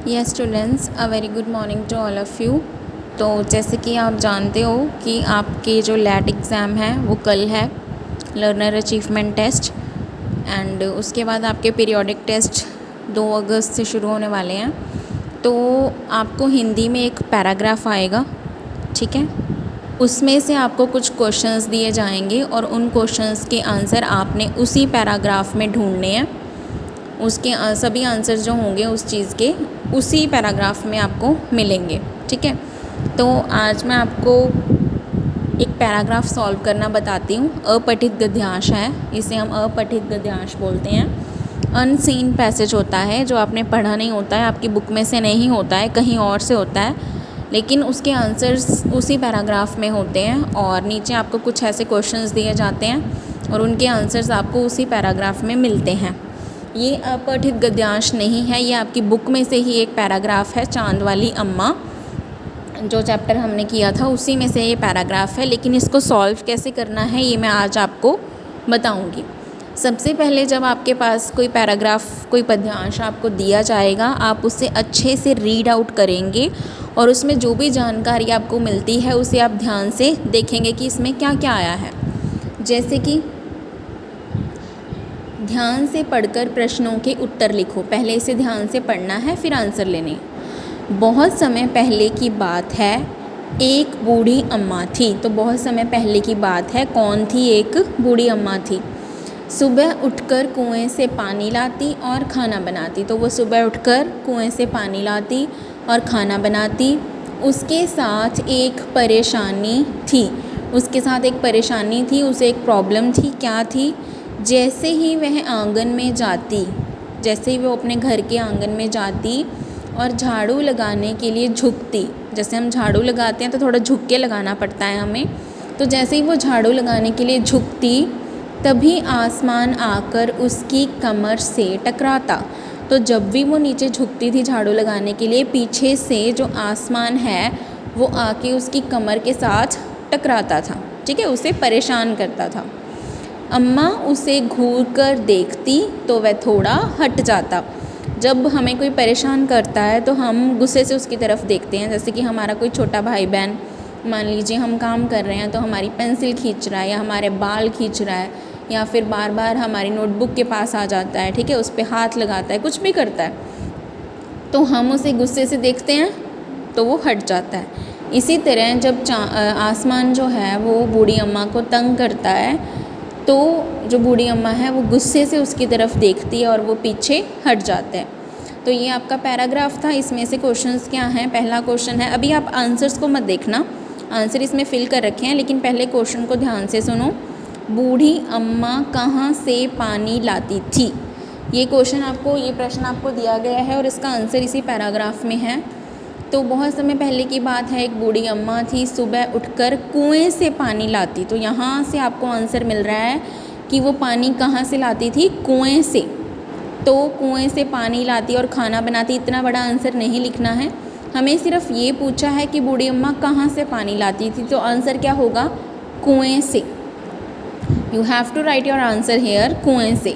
Yes students, a very good morning to all of you. तो जैसे कि आप जानते हो कि आपके जो लैट एग्ज़ाम है वो कल है, लर्नर अचीवमेंट टेस्ट, एंड उसके बाद आपके पीरियोडिक टेस्ट 2 अगस्त से शुरू होने वाले हैं। तो आपको हिंदी में एक पैराग्राफ आएगा, ठीक है। उसमें से आपको कुछ क्वेश्चंस दिए जाएंगे और उन क्वेश्चंस के आंसर आपने उसी पैराग्राफ में ढूंढने हैं। उसके सभी आंसर जो होंगे उस चीज़ के उसी पैराग्राफ में आपको मिलेंगे, ठीक है। तो आज मैं आपको एक पैराग्राफ सॉल्व करना बताती हूँ। अपठित गद्यांश है, इसे हम अपठित गद्यांश बोलते हैं। अनसीन पैसेज होता है जो आपने पढ़ा नहीं होता है, आपकी बुक में से नहीं होता है, कहीं और से होता है, लेकिन उसके आंसर्स उसी पैराग्राफ में होते हैं और नीचे आपको कुछ ऐसे क्वेश्चंस दिए जाते हैं और उनके आंसर्स आपको उसी पैराग्राफ में मिलते हैं। ये अपठित गद्यांश नहीं है, ये आपकी बुक में से ही एक पैराग्राफ है। चांद वाली अम्मा जो चैप्टर हमने किया था उसी में से ये पैराग्राफ है, लेकिन इसको सॉल्व कैसे करना है ये मैं आज आपको बताऊंगी। सबसे पहले जब आपके पास कोई पैराग्राफ, कोई पद्यांश आपको दिया जाएगा, आप उसे अच्छे से रीड आउट करेंगे और उसमें जो भी जानकारी आपको मिलती है उसे आप ध्यान से देखेंगे कि इसमें क्या क्या आया है। जैसे कि ध्यान से पढ़कर प्रश्नों के उत्तर लिखो। पहले इसे ध्यान से पढ़ना है, फिर आंसर लेने। बहुत समय पहले की बात है, एक बूढ़ी अम्मा थी। तो बहुत समय पहले की बात है, कौन थी? एक बूढ़ी अम्मा थी। सुबह उठकर कुएं से पानी लाती और खाना बनाती। तो वो सुबह उठकर कुएं से पानी लाती और खाना बनाती। उसके साथ एक परेशानी थी। उसके साथ एक परेशानी थी, उसे एक प्रॉब्लम थी। क्या थी? जैसे ही वह आंगन में जाती, जैसे ही वो अपने घर के आंगन में जाती और झाड़ू लगाने के लिए झुकती, जैसे हम झाड़ू लगाते हैं तो थोड़ा झुक के लगाना पड़ता है हमें, तो जैसे ही वो झाड़ू लगाने के लिए झुकती तभी आसमान आकर उसकी कमर से टकराता। तो जब भी वो नीचे झुकती थी झाड़ू लगाने के लिए, पीछे से जो आसमान है वो आके उसकी कमर के साथ टकराता था, ठीक है, उसे परेशान करता था। अम्मा उसे घूर कर देखती तो वह थोड़ा हट जाता। जब हमें कोई परेशान करता है तो हम गुस्से से उसकी तरफ देखते हैं। जैसे कि हमारा कोई छोटा भाई बहन, मान लीजिए हम काम कर रहे हैं तो हमारी पेंसिल खींच रहा है या हमारे बाल खींच रहा है या फिर बार बार हमारी नोटबुक के पास आ जाता है, ठीक है, उस पर हाथ लगाता है, कुछ भी करता है, तो हम उसे गुस्से से देखते हैं तो वो हट जाता है। इसी तरह जब आसमान जो है वो बूढ़ी अम्मा को तंग करता है तो जो बूढ़ी अम्मा है वो गुस्से से उसकी तरफ देखती है और वो पीछे हट जाते हैं। तो ये आपका पैराग्राफ था। इसमें से क्वेश्चंस क्या हैं? पहला क्वेश्चन है, अभी आप आंसर्स को मत देखना, आंसर इसमें फिल कर रखे हैं, लेकिन पहले क्वेश्चन को ध्यान से सुनो। बूढ़ी अम्मा कहाँ से पानी लाती थी? ये क्वेश्चन आपको, ये प्रश्न आपको दिया गया है और इसका आंसर इसी पैराग्राफ में है। तो बहुत समय पहले की बात है, एक बूढ़ी अम्मा थी, सुबह उठकर कुएं से पानी लाती। तो यहाँ से आपको आंसर मिल रहा है कि वो पानी कहाँ से लाती थी? कुएं से। तो कुएं से पानी लाती और खाना बनाती। इतना बड़ा आंसर नहीं लिखना है, हमें सिर्फ ये पूछा है कि बूढ़ी अम्मा कहाँ से पानी लाती थी, तो आंसर क्या होगा? कुएं से। You have to write your answer here, कुएं से।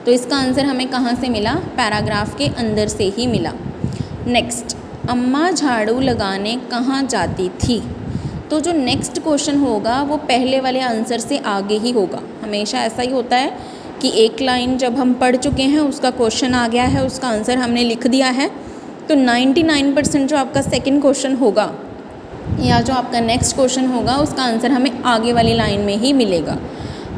तो इसका आंसर हमें कहाँ से मिला? पैराग्राफ के अंदर से ही मिला। नेक्स्ट, अम्मा झाड़ू लगाने कहाँ जाती थी? तो जो नेक्स्ट क्वेश्चन होगा वो पहले वाले आंसर से आगे ही होगा। हमेशा ऐसा ही होता है कि एक लाइन जब हम पढ़ चुके हैं, उसका क्वेश्चन आ गया है, उसका आंसर हमने लिख दिया है, तो 99% जो आपका सेकंड क्वेश्चन होगा या जो आपका नेक्स्ट क्वेश्चन होगा उसका आंसर हमें आगे वाली लाइन में ही मिलेगा।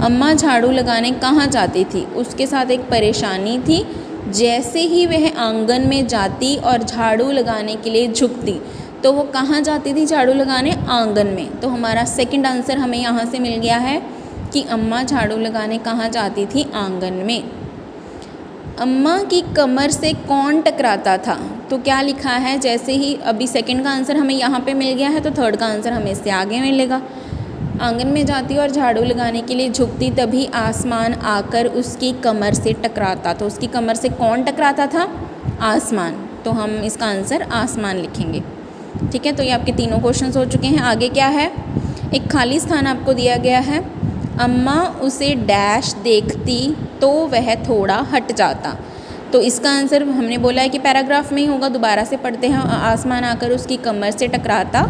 अम्मा झाड़ू लगाने कहाँ जाती थी? उसके साथ एक परेशानी थी। जैसे ही वह आंगन में जाती और झाड़ू लगाने के लिए झुकती, तो वो कहाँ जाती थी झाड़ू लगाने? आंगन में। तो हमारा सेकंड आंसर हमें यहाँ से मिल गया है कि अम्मा झाड़ू लगाने कहाँ जाती थी? आंगन में। अम्मा की कमर से कौन टकराता था? तो क्या लिखा है? जैसे ही अभी सेकंड का आंसर हमें यहाँ पे मिल गया है तो थर्ड का आंसर हमें इससे आगे मिलेगा। आंगन में जाती और झाड़ू लगाने के लिए झुकती तभी आसमान आकर उसकी कमर से टकराता। तो उसकी कमर से कौन टकराता था? आसमान। तो हम इसका आंसर आसमान लिखेंगे, ठीक है। तो ये आपके तीनों क्वेश्चंस हो चुके हैं। आगे क्या है? एक खाली स्थान आपको दिया गया है। अम्मा उसे डैश देखती तो वह थोड़ा हट जाता। तो इसका आंसर हमने बोला है कि पैराग्राफ में ही होगा। दोबारा से पढ़ते हैं। आसमान आकर उसकी कमर से टकराता,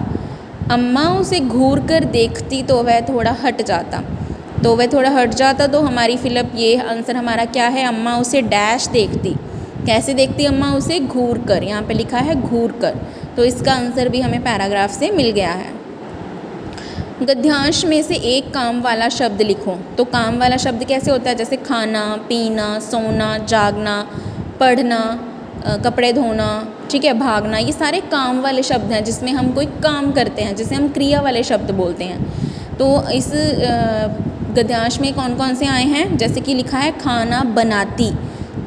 अम्मा उसे घूर कर देखती तो वह थोड़ा हट जाता। तो वह थोड़ा हट जाता, तो हमारी फिलअप ये आंसर हमारा क्या है, अम्मा उसे डैश देखती। कैसे देखती अम्मा उसे, घूर कर। यहाँ पे लिखा है घूर कर। तो इसका आंसर भी हमें पैराग्राफ से मिल गया है। गद्यांश में से एक काम वाला शब्द लिखो। तो काम वाला शब्द कैसे होता है, जैसे खाना, पीना, सोना, जागना, पढ़ना, कपड़े धोना, ठीक है, भागना, ये सारे काम वाले शब्द हैं जिसमें हम कोई काम करते हैं, जिसे हम क्रिया वाले शब्द बोलते हैं। तो इस गद्यांश में कौन कौन से आए हैं, जैसे कि लिखा है खाना बनाती,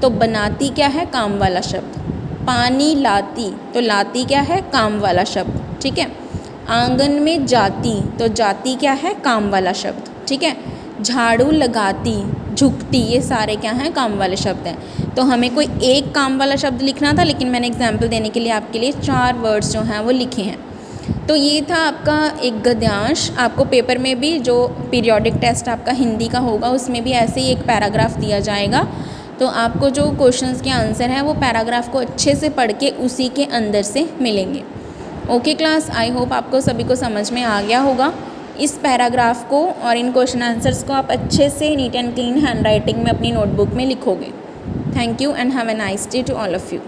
तो बनाती क्या है, काम वाला शब्द। पानी लाती, तो लाती क्या है, काम वाला शब्द, ठीक है। आंगन में जाती, तो जाती क्या है, काम वाला शब्द, ठीक है। झाड़ू लगाती, झुकती, ये सारे क्या हैं, काम वाले शब्द हैं। तो हमें कोई एक काम वाला शब्द लिखना था, लेकिन मैंने एग्जाम्पल देने के लिए आपके लिए 4 वर्ड्स जो हैं वो लिखे हैं। तो ये था आपका एक गद्यांश। आपको पेपर में भी जो पीरियोडिक टेस्ट आपका हिंदी का होगा उसमें भी ऐसे ही एक पैराग्राफ दिया जाएगा। तो आपको जो क्वेश्चंस के आंसर हैं वो पैराग्राफ को अच्छे से पढ़ के उसी के अंदर से मिलेंगे। ओके क्लास, आई होप आपको सभी को समझ में आ गया होगा। इस पैराग्राफ को और इन क्वेश्चन आंसर्स को आप अच्छे से neat and clean handwriting में अपनी नोटबुक में लिखोगे। Thank you and have a nice day to all of you.